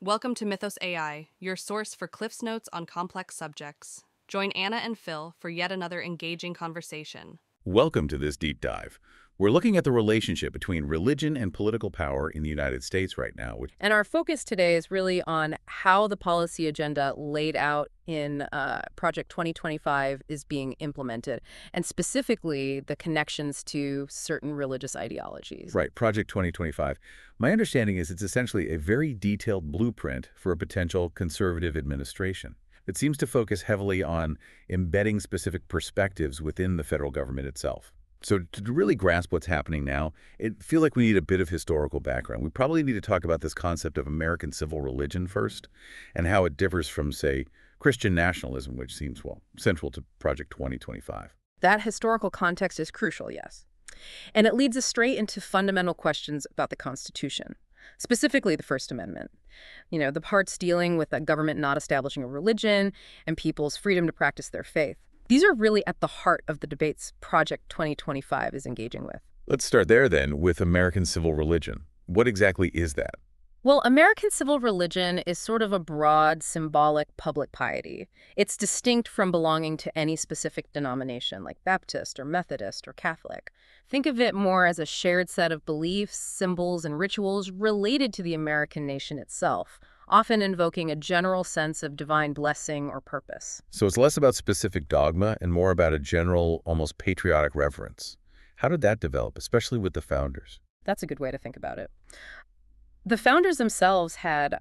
Welcome to Mythos AI, your source for Cliff's Notes on complex subjects. Join Anna and Phil for yet another engaging conversation. Welcome to this deep dive. We're looking at the relationship between religion and political power in the United States right now. And our focus today is really on how the policy agenda laid out in Project 2025 is being implemented, and specifically the connections to certain religious ideologies. Right, Project 2025. My understanding is it's essentially a very detailed blueprint for a potential conservative administration. It seems to focus heavily on embedding specific perspectives within the federal government itself. So to really grasp what's happening now, I feel like we need a bit of historical background. We probably need to talk about this concept of American civil religion first, and how it differs from, say, Christian nationalism, which seems, well, central to Project 2025. That historical context is crucial, yes. And it leads us straight into fundamental questions about the Constitution, specifically the First Amendment. You know, the parts dealing with a government not establishing a religion and people's freedom to practice their faith. These are really at the heart of the debates Project 2025 is engaging with. Let's start there, then, with American civil religion. What exactly is that? Well, American civil religion is sort of a broad, symbolic public piety. It's distinct from belonging to any specific denomination, like Baptist or Methodist or Catholic. Think of it more as a shared set of beliefs, symbols, and rituals related to the American nation itself, often invoking a general sense of divine blessing or purpose. So it's less about specific dogma and more about a general, almost patriotic reverence. How did that develop, especially with the founders? That's a good way to think about it. The founders themselves had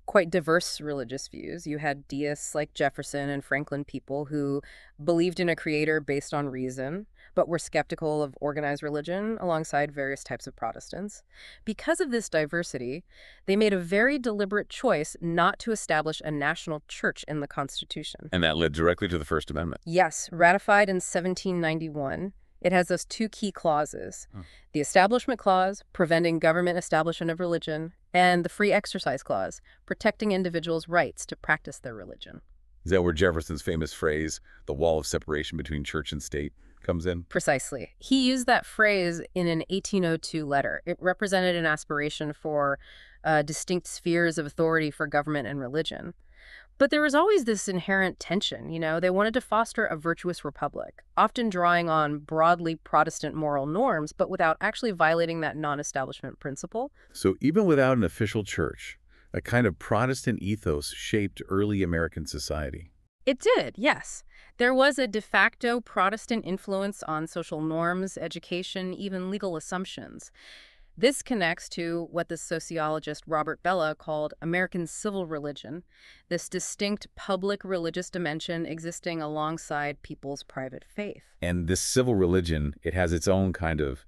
quite diverse religious views. You had deists like Jefferson and Franklin people who believed in a creator based on reason, but were skeptical of organized religion alongside various types of Protestants. Because of this diversity, they made a very deliberate choice not to establish a national church in the Constitution. And that led directly to the First Amendment. Yes, ratified in 1791. It has those two key clauses, the Establishment Clause, preventing government establishment of religion, and the Free Exercise Clause, protecting individuals' rights to practice their religion. Is that where Jefferson's famous phrase, the wall of separation between church and state, comes in? Precisely. He used that phrase in an 1802 letter. It represented an aspiration for distinct spheres of authority for government and religion. But there was always this inherent tension, They wanted to foster a virtuous republic, often drawing on broadly Protestant moral norms, but without actually violating that non-establishment principle. So even without an official church, a kind of Protestant ethos shaped early American society. It did, yes. There was a de facto Protestant influence on social norms, education, even legal assumptions. This connects to what the sociologist Robert Bellah called American civil religion, this distinct public religious dimension existing alongside people's private faith. And this civil religion, it has its own kind of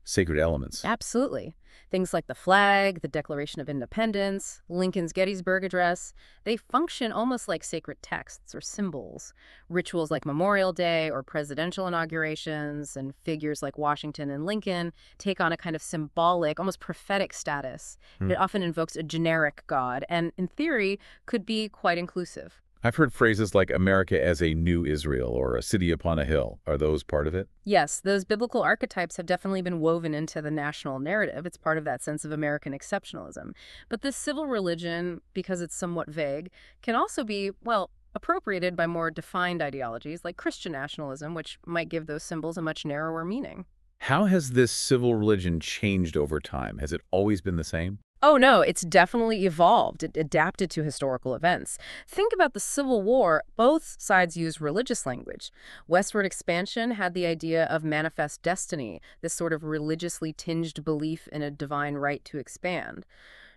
sacred elements. Absolutely. Things like the flag, the Declaration of Independence, Lincoln's Gettysburg Address, they function almost like sacred texts or symbols. Rituals like Memorial Day or presidential inaugurations and figures like Washington and Lincoln take on a kind of symbolic, almost prophetic status. It often invokes a generic god and, in theory, could be quite inclusive. I've heard phrases like America as a new Israel or a city upon a hill. Are those part of it? Yes, those biblical archetypes have definitely been woven into the national narrative. It's part of that sense of American exceptionalism. But this civil religion, because it's somewhat vague, can also be, well, appropriated by more defined ideologies like Christian nationalism, which might give those symbols a much narrower meaning. How has this civil religion changed over time? Has it always been the same? Oh, no, it's definitely evolved. It adapted to historical events. Think about the Civil War. Both sides used religious language. Westward expansion had the idea of manifest destiny, this sort of religiously tinged belief in a divine right to expand.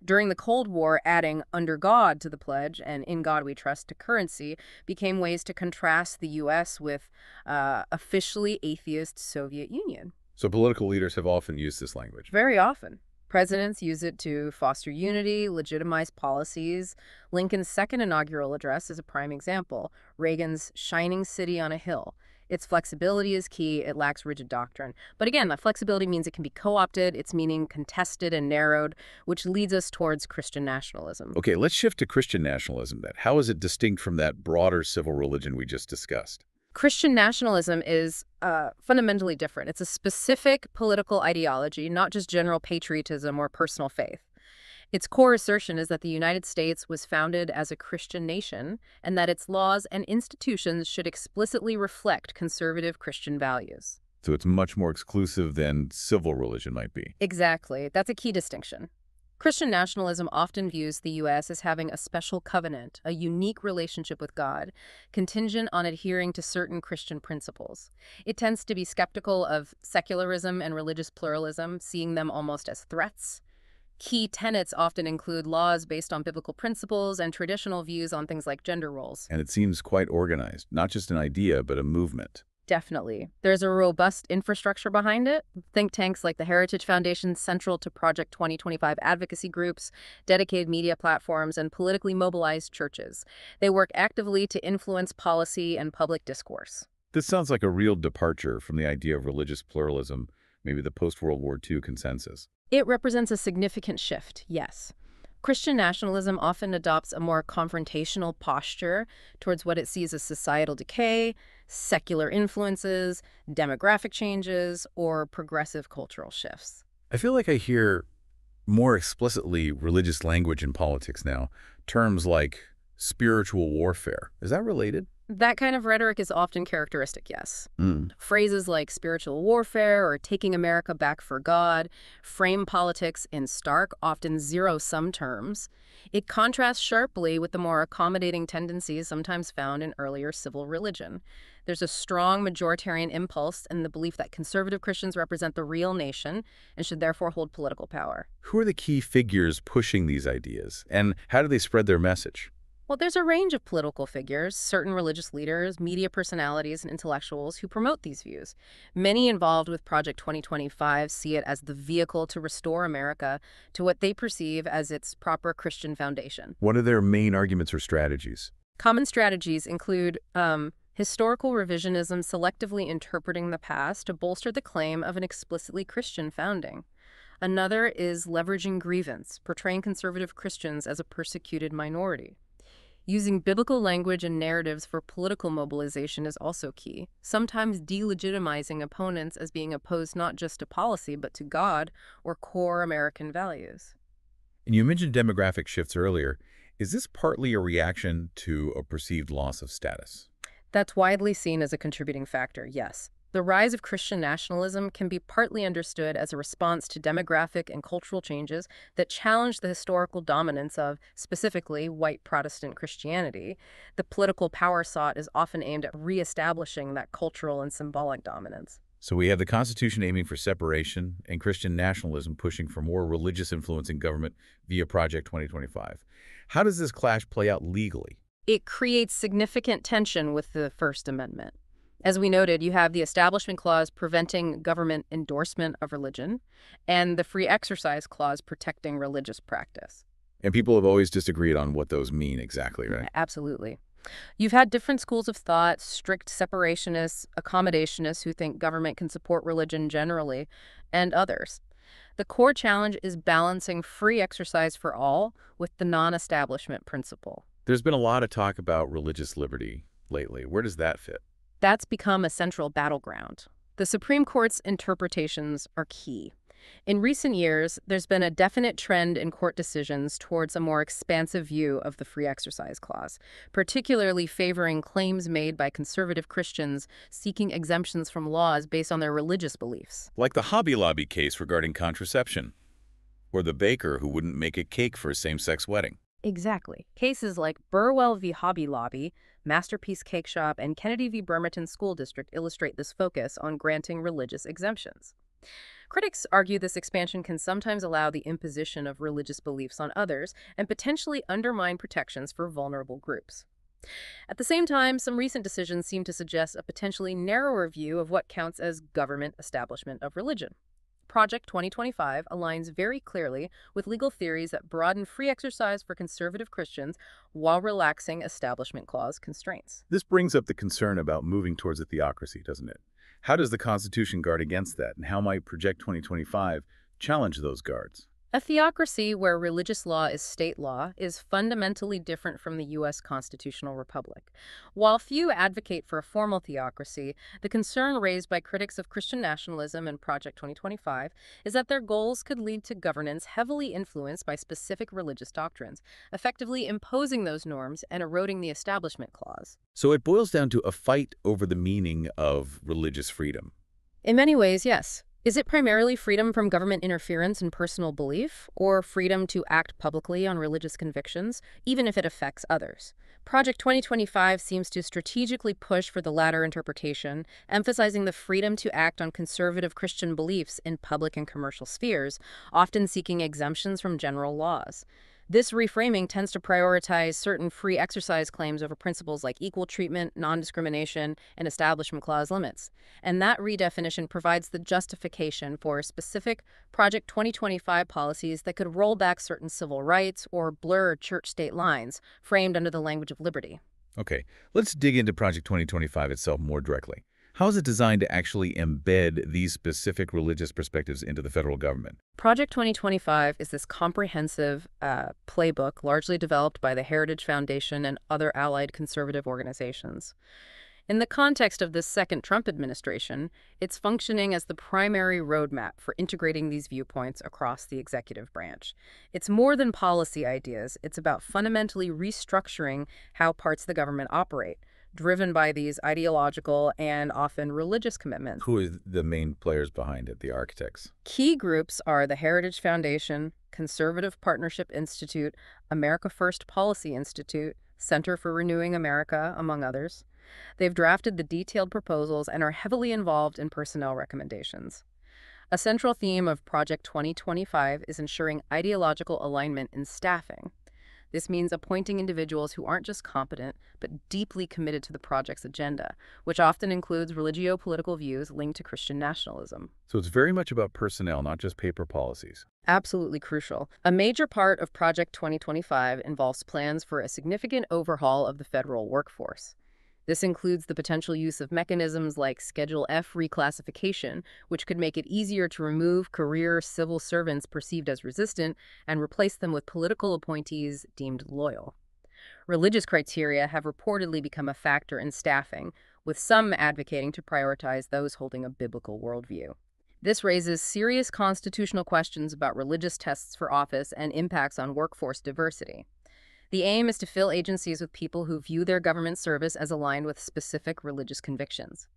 During the Cold War, adding "under God" to the pledge and "in God we trust" to currency became ways to contrast the U.S. with officially atheist Soviet Union. So political leaders have often used this language. Very often. Presidents use it to foster unity, legitimize policies. Lincoln's second inaugural address is a prime example. Reagan's shining city on a hill. Its flexibility is key. It lacks rigid doctrine. But again, that flexibility means it can be co-opted, its meaning contested and narrowed, which leads us towards Christian nationalism. Okay, let's shift to Christian nationalism then. How is it distinct from that broader civil religion we just discussed? Christian nationalism is fundamentally different. It's a specific political ideology, not just general patriotism or personal faith. Its core assertion is that the United States was founded as a Christian nation and that its laws and institutions should explicitly reflect conservative Christian values. So it's much more exclusive than civil religion might be. Exactly. That's a key distinction. Christian nationalism often views the U.S. as having a special covenant, a unique relationship with God, contingent on adhering to certain Christian principles. It tends to be skeptical of secularism and religious pluralism, seeing them almost as threats. Key tenets often include laws based on biblical principles and traditional views on things like gender roles. And it seems quite organized, not just an idea, but a movement. Definitely. There's a robust infrastructure behind it. Think tanks like the Heritage Foundation, central to Project 2025 advocacy groups, dedicated media platforms, and politically mobilized churches. They work actively to influence policy and public discourse. This sounds like a real departure from the idea of religious pluralism, maybe the post-World War II consensus. It represents a significant shift, yes. Christian nationalism often adopts a more confrontational posture towards what it sees as societal decay, secular influences, demographic changes, or progressive cultural shifts. I feel like I hear more explicitly religious language in politics now, terms like spiritual warfare. Is that related? That kind of rhetoric is often characteristic, yes. Phrases like spiritual warfare or taking America back for God frame politics in stark, often zero-sum terms. It contrasts sharply with the more accommodating tendencies sometimes found in earlier civil religion. There's a strong majoritarian impulse in the belief that conservative Christians represent the real nation and should therefore hold political power. Who are the key figures pushing these ideas, and how do they spread their message? Well, there's a range of political figures, certain religious leaders, media personalities, and intellectuals who promote these views. Many involved with Project 2025 see it as the vehicle to restore America to what they perceive as its proper Christian foundation. What are their main arguments or strategies? Common strategies include historical revisionism, selectively interpreting the past to bolster the claim of an explicitly Christian founding. Another is leveraging grievance, portraying conservative Christians as a persecuted minority. Using biblical language and narratives for political mobilization is also key, sometimes delegitimizing opponents as being opposed not just to policy but to God or core American values. And you mentioned demographic shifts earlier. Is this partly a reaction to a perceived loss of status? That's widely seen as a contributing factor, yes. The rise of Christian nationalism can be partly understood as a response to demographic and cultural changes that challenge the historical dominance of, specifically, white Protestant Christianity. The political power sought is often aimed at reestablishing that cultural and symbolic dominance. So we have the Constitution aiming for separation and Christian nationalism pushing for more religious influence in government via Project 2025. How does this clash play out legally? It creates significant tension with the First Amendment. As we noted, you have the Establishment Clause preventing government endorsement of religion and the Free Exercise Clause protecting religious practice. And people have always disagreed on what those mean exactly, right? Absolutely. You've had different schools of thought, strict separationists, accommodationists who think government can support religion generally, and others. The core challenge is balancing free exercise for all with the non-establishment principle. There's been a lot of talk about religious liberty lately. Where does that fit? That's become a central battleground. The Supreme Court's interpretations are key. In recent years, there's been a definite trend in court decisions towards a more expansive view of the Free Exercise Clause, particularly favoring claims made by conservative Christians seeking exemptions from laws based on their religious beliefs. Like the Hobby Lobby case regarding contraception, or the baker who wouldn't make a cake for a same-sex wedding. Exactly. Cases like Burwell v. Hobby Lobby, Masterpiece Cake Shop, and Kennedy v. Bremerton School District illustrate this focus on granting religious exemptions. Critics argue this expansion can sometimes allow the imposition of religious beliefs on others and potentially undermine protections for vulnerable groups. At the same time, some recent decisions seem to suggest a potentially narrower view of what counts as government establishment of religion. Project 2025 aligns very clearly with legal theories that broaden free exercise for conservative Christians while relaxing Establishment Clause constraints. This brings up the concern about moving towards a theocracy, doesn't it? How does the Constitution guard against that, and how might Project 2025 challenge those guards? A theocracy where religious law is state law is fundamentally different from the U.S. constitutional republic. While few advocate for a formal theocracy, the concern raised by critics of Christian nationalism and Project 2025 is that their goals could lead to governance heavily influenced by specific religious doctrines, effectively imposing those norms and eroding the Establishment Clause. So it boils down to a fight over the meaning of religious freedom. In many ways, yes. Is it primarily freedom from government interference in personal belief, or freedom to act publicly on religious convictions, even if it affects others? Project 2025 seems to strategically push for the latter interpretation, emphasizing the freedom to act on conservative Christian beliefs in public and commercial spheres, often seeking exemptions from general laws. This reframing tends to prioritize certain free exercise claims over principles like equal treatment, non-discrimination, and Establishment Clause limits. And that redefinition provides the justification for specific Project 2025 policies that could roll back certain civil rights or blur church-state lines framed under the language of liberty. Okay, let's dig into Project 2025 itself more directly. How is it designed to actually embed these specific religious perspectives into the federal government? Project 2025 is this comprehensive playbook largely developed by the Heritage Foundation and other allied conservative organizations. In the context of this second Trump administration, it's functioning as the primary roadmap for integrating these viewpoints across the executive branch. It's more than policy ideas. It's about fundamentally restructuring how parts of the government operate, driven by these ideological and often religious commitments. Who is the main players behind it, the architects? Key groups are the Heritage Foundation, Conservative Partnership Institute, America First Policy Institute, Center for Renewing America, among others. They've drafted the detailed proposals and are heavily involved in personnel recommendations. A central theme of Project 2025 is ensuring ideological alignment in staffing. This means appointing individuals who aren't just competent, but deeply committed to the project's agenda, which often includes religio-political views linked to Christian nationalism. So it's very much about personnel, not just paper policies. Absolutely crucial. A major part of Project 2025 involves plans for a significant overhaul of the federal workforce. This includes the potential use of mechanisms like Schedule F reclassification, which could make it easier to remove career civil servants perceived as resistant and replace them with political appointees deemed loyal. Religious criteria have reportedly become a factor in staffing, with some advocating to prioritize those holding a biblical worldview. This raises serious constitutional questions about religious tests for office and impacts on workforce diversity. The aim is to fill agencies with people who view their government service as aligned with specific religious convictions.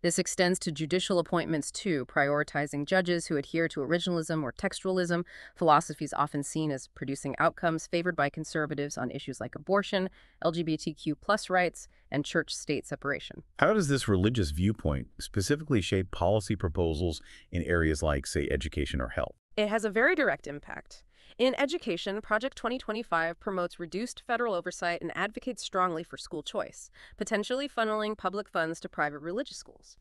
This extends to judicial appointments too, prioritizing judges who adhere to originalism or textualism, philosophies often seen as producing outcomes favored by conservatives on issues like abortion, LGBTQ+ rights, and church-state separation. How does this religious viewpoint specifically shape policy proposals in areas like, say, education or health? It has a very direct impact. In education, Project 2025 promotes reduced federal oversight and advocates strongly for school choice, potentially funneling public funds to private religious schools.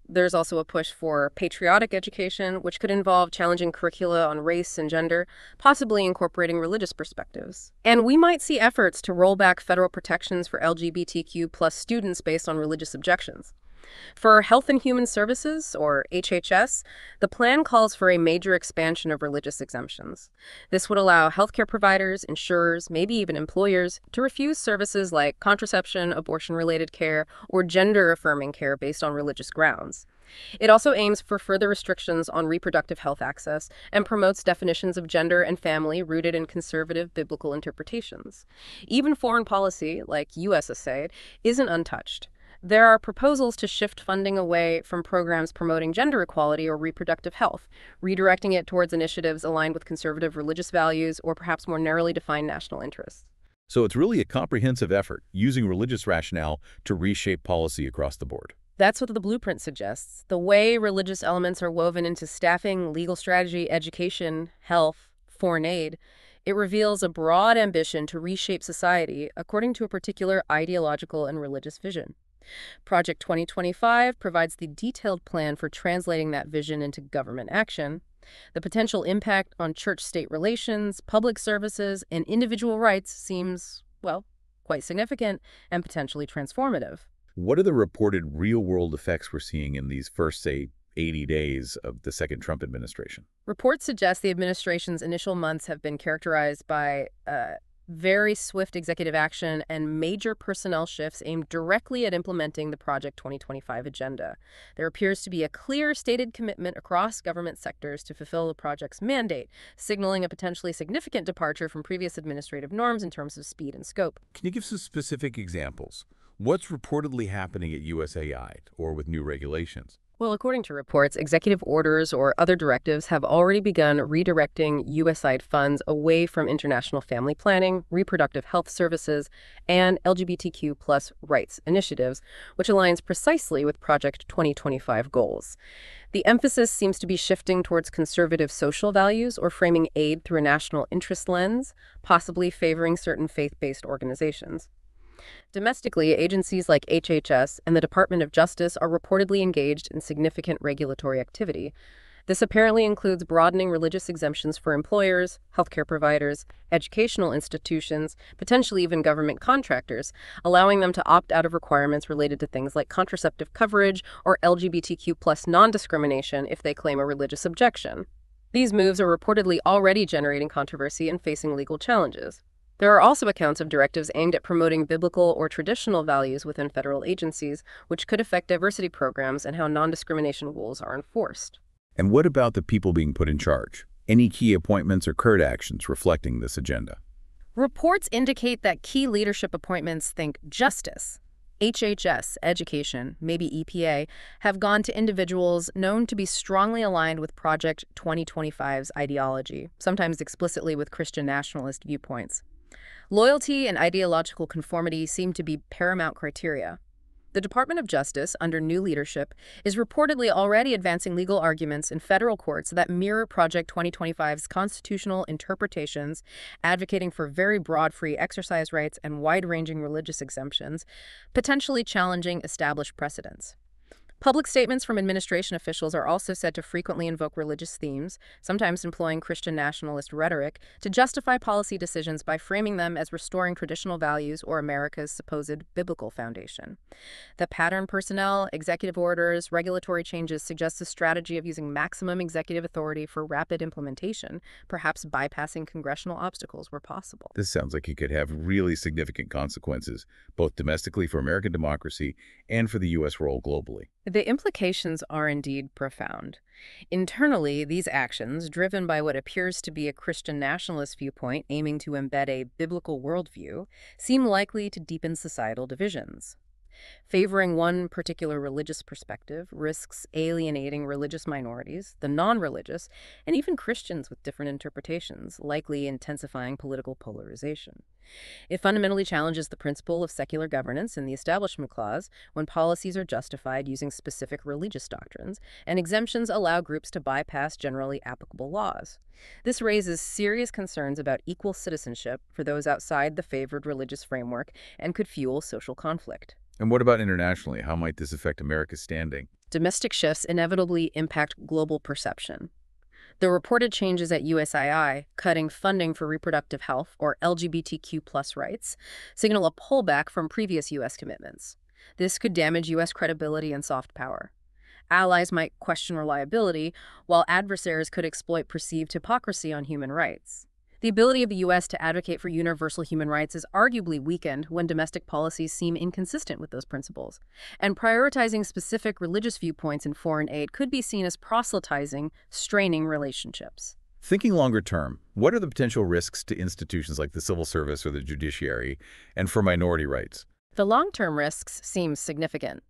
There's also a push for patriotic education, which could involve challenging curricula on race and gender, possibly incorporating religious perspectives. And we might see efforts to roll back federal protections for LGBTQ+ students based on religious objections. For Health and Human Services, or HHS, the plan calls for a major expansion of religious exemptions. This would allow healthcare providers, insurers, maybe even employers, to refuse services like contraception, abortion-related care, or gender-affirming care based on religious grounds. It also aims for further restrictions on reproductive health access and promotes definitions of gender and family rooted in conservative biblical interpretations. Even foreign policy, like USAID, isn't untouched. There are proposals to shift funding away from programs promoting gender equality or reproductive health, redirecting it towards initiatives aligned with conservative religious values or perhaps more narrowly defined national interests. So it's really a comprehensive effort, using religious rationale to reshape policy across the board. That's what the blueprint suggests. The way religious elements are woven into staffing, legal strategy, education, health, foreign aid, it reveals a broad ambition to reshape society according to a particular ideological and religious vision. Project 2025 provides the detailed plan for translating that vision into government action. The potential impact on church-state relations, public services, and individual rights seems, well, quite significant and potentially transformative. What are the reported real-world effects we're seeing in these first, say, 80 days of the second Trump administration. Reports suggest the administration's initial months have been characterized by very swift executive action and major personnel shifts aimed directly at implementing the Project 2025 agenda. There appears to be a clear stated commitment across government sectors to fulfill the project's mandate, signaling a potentially significant departure from previous administrative norms in terms of speed and scope. Can you give some specific examples? What's reportedly happening at USAID or with new regulations? Well, according to reports, executive orders or other directives have already begun redirecting USAID funds away from international family planning, reproductive health services, and LGBTQ+ rights initiatives, which aligns precisely with Project 2025 goals. The emphasis seems to be shifting towards conservative social values or framing aid through a national interest lens, possibly favoring certain faith-based organizations. Domestically, agencies like HHS and the Department of Justice are reportedly engaged in significant regulatory activity. This apparently includes broadening religious exemptions for employers, healthcare providers, educational institutions, potentially even government contractors, allowing them to opt out of requirements related to things like contraceptive coverage or LGBTQ+ non-discrimination if they claim a religious objection. These moves are reportedly already generating controversy and facing legal challenges. There are also accounts of directives aimed at promoting biblical or traditional values within federal agencies, which could affect diversity programs and how non-discrimination rules are enforced. And what about the people being put in charge? Any key appointments or current actions reflecting this agenda? Reports indicate that key leadership appointments, think justice, HHS, education, maybe EPA, have gone to individuals known to be strongly aligned with Project 2025's ideology, sometimes explicitly with Christian nationalist viewpoints. Loyalty and ideological conformity seem to be paramount criteria. The Department of Justice, under new leadership, is reportedly already advancing legal arguments in federal courts that mirror Project 2025's constitutional interpretations, advocating for very broad free exercise rights and wide-ranging religious exemptions, potentially challenging established precedents. Public statements from administration officials are also said to frequently invoke religious themes, sometimes employing Christian nationalist rhetoric, to justify policy decisions by framing them as restoring traditional values or America's supposed biblical foundation. The pattern personnel, executive orders, regulatory changes suggest a strategy of using maximum executive authority for rapid implementation, perhaps bypassing congressional obstacles where possible. This sounds like it could have really significant consequences, both domestically for American democracy and for the U.S. role globally. The implications are indeed profound. Internally, these actions, driven by what appears to be a Christian nationalist viewpoint aiming to embed a biblical worldview, seem likely to deepen societal divisions. Favoring one particular religious perspective risks alienating religious minorities, the non-religious, and even Christians with different interpretations, likely intensifying political polarization. It fundamentally challenges the principle of secular governance in the Establishment Clause when policies are justified using specific religious doctrines, and exemptions allow groups to bypass generally applicable laws. This raises serious concerns about equal citizenship for those outside the favored religious framework and could fuel social conflict. And what about internationally? How might this affect America's standing? Domestic shifts inevitably impact global perception. The reported changes at USAI, cutting funding for reproductive health or LGBTQ+ rights, signal a pullback from previous U.S. commitments. This could damage U.S. credibility and soft power. Allies might question reliability, while adversaries could exploit perceived hypocrisy on human rights. The ability of the U.S. to advocate for universal human rights is arguably weakened when domestic policies seem inconsistent with those principles, and prioritizing specific religious viewpoints in foreign aid could be seen as proselytizing, straining relationships. Thinking longer term, what are the potential risks to institutions like the civil service or the judiciary, and for minority rights? The long-term risks seem significant.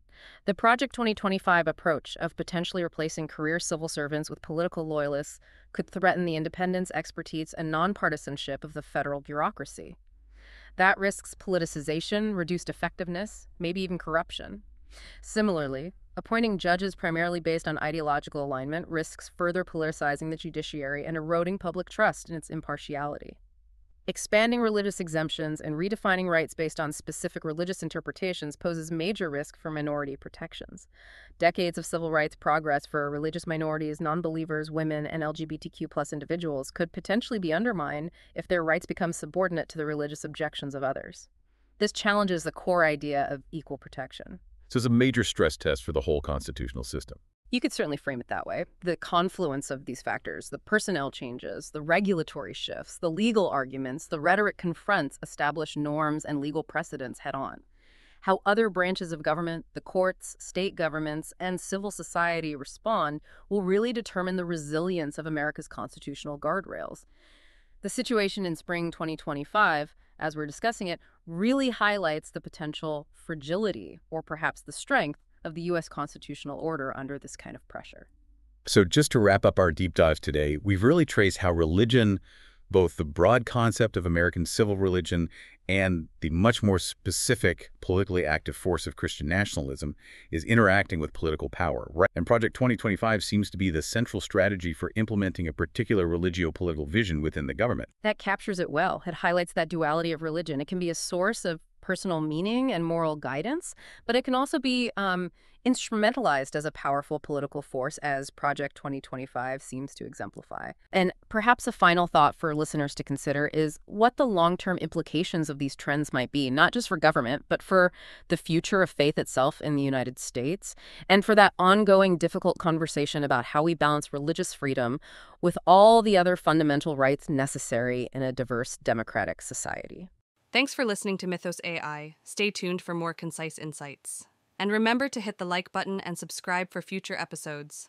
The Project 2025 approach of potentially replacing career civil servants with political loyalists could threaten the independence, expertise, and nonpartisanship of the federal bureaucracy. That risks politicization, reduced effectiveness, maybe even corruption. Similarly, appointing judges primarily based on ideological alignment risks further politicizing the judiciary and eroding public trust in its impartiality. Expanding religious exemptions and redefining rights based on specific religious interpretations poses major risk for minority protections. Decades of civil rights progress for religious minorities, non-believers, women, and LGBTQ+ individuals could potentially be undermined if their rights become subordinate to the religious objections of others. This challenges the core idea of equal protection. So it's a major stress test for the whole constitutional system. You could certainly frame it that way. The confluence of these factors, the personnel changes, the regulatory shifts, the legal arguments, the rhetoric confronts established norms and legal precedents head on. How other branches of government, the courts, state governments, and civil society respond will really determine the resilience of America's constitutional guardrails. The situation in spring 2025, as we're discussing it, really highlights the potential fragility, or perhaps the strength, of the U.S. constitutional order under this kind of pressure. So just to wrap up our deep dive today, we've really traced how religion, both the broad concept of American civil religion and the much more specific politically active force of Christian nationalism, is interacting with political power. Right? And Project 2025 seems to be the central strategy for implementing a particular religio-political vision within the government. That captures it well. It highlights that duality of religion. It can be a source of personal meaning and moral guidance, but it can also be instrumentalized as a powerful political force, as Project 2025 seems to exemplify. And perhaps a final thought for listeners to consider is what the long-term implications of these trends might be, not just for government, but for the future of faith itself in the United States, and for that ongoing difficult conversation about how we balance religious freedom with all the other fundamental rights necessary in a diverse democratic society. Thanks for listening to Mythos AI. Stay tuned for more concise insights. And remember to hit the like button and subscribe for future episodes.